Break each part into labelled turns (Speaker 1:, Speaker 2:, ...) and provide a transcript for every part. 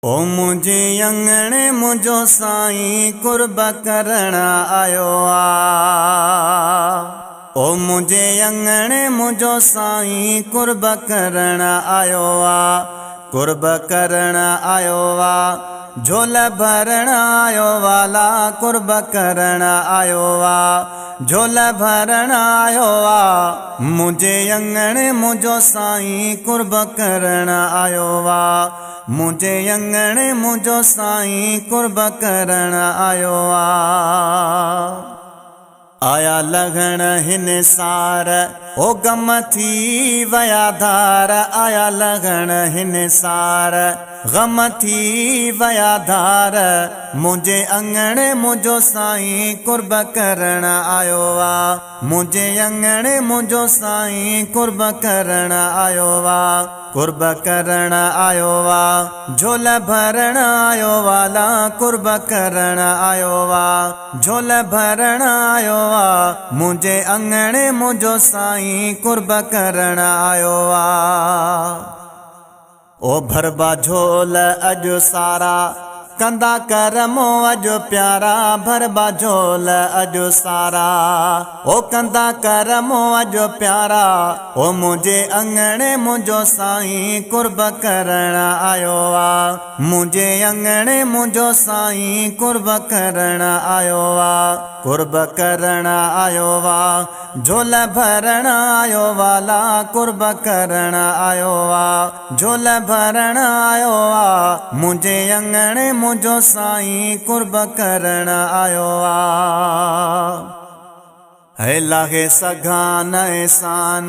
Speaker 1: ओ मुझे अंगणे मुझो साईं कुर्ब करण आयो आ। ओ मुझे अंगणे मुझो साईं कुर्ब करण आयो आ। कुर्ब करण आयो आ। झोल भरण आयो वाला कुर्ब करण आयो आ। झोल भरण आयो आ। मुझे अंगणे मुझो साईं कुर्ब करण आयो आ। मुझे अंगणे मुझो साईं कुर्ब करण आयो आ। आया लगन हिन सार ओ गम थी वया धार। आया लगन हिन सार गम थी वया धार। मुझे अंगणे मुझो साईं कुर्ब करण आयो आ। मुझे अंगणे मुझो साईं कुर्ब करण आयो आ। कुर्ब करण आयो आ। झोल भरण आयो वाला कुर्ब करण आयो आ। झोल भरण आयो आ। मुझे अंगणे मुझो साईं कुर्ब करण आयो आ। ओ भरबा झोल अजु सारा कंदा करमो अजु प्यारा। भरबा झोल अजु सारा ओ कंदा करमो अजु प्यारा। ओ मुझे अंगणे मुझो साईं कुर्ब करण आयो आ। मुझे अंगणे मुझो साईं कुर्ब करण आयो आ। कुर्ब करण आयो आ। झोल भरण आयो वाला कुर्ब करण आयो आ। झोल भरण आयो आ। मुझे अंगणे मुझो साईं कुर्ब करण आयो आ। है लागे सगान एहसान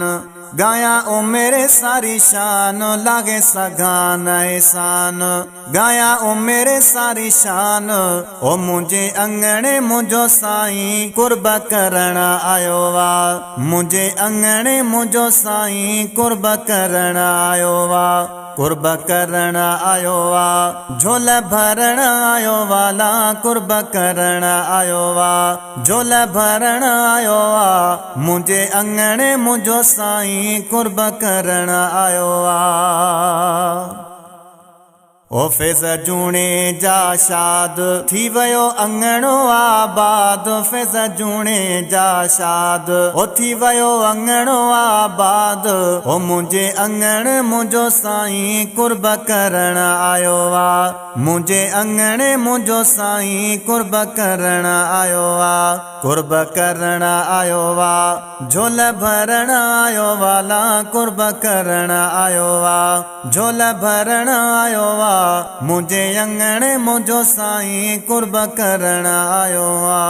Speaker 1: गाया ओ मेरे सारी शान। लागे सगान एहसान गाया ओ मेरे सारी शान। ओ मुझे अंगणे मुझो साईं कुर्ब करण आयो आ। मुझे अंगणे मुझो साईं कुर्ब करण आयो आ। कुर्ब करण आयो आ। झोल भरण आयो वाला कुर्ब करण आयो आ। झोल भरण आयो आ। मुझे अंगणे मुझो साईं कुर्ब करण आयो आ। ओ फैज़ जूणे जा शाद थी वयो अंगणो आबाद। फैज़ जूणे जा शाद ओ थी वयो अंगणो आबाद। ओ मुझे अंगण मुझो साईं कुर्ब करण आयो आ। मुझे अंगणे मुझो साईं कुर्ब करण आयो आ। कुर्ब करण आयो आ। झोल भरण आयो वाला कुर्ब करण आयो आ। झोल भरण आयो आ। मुझे अंगणे मुझो साईं कुर्ब करण आयो आ।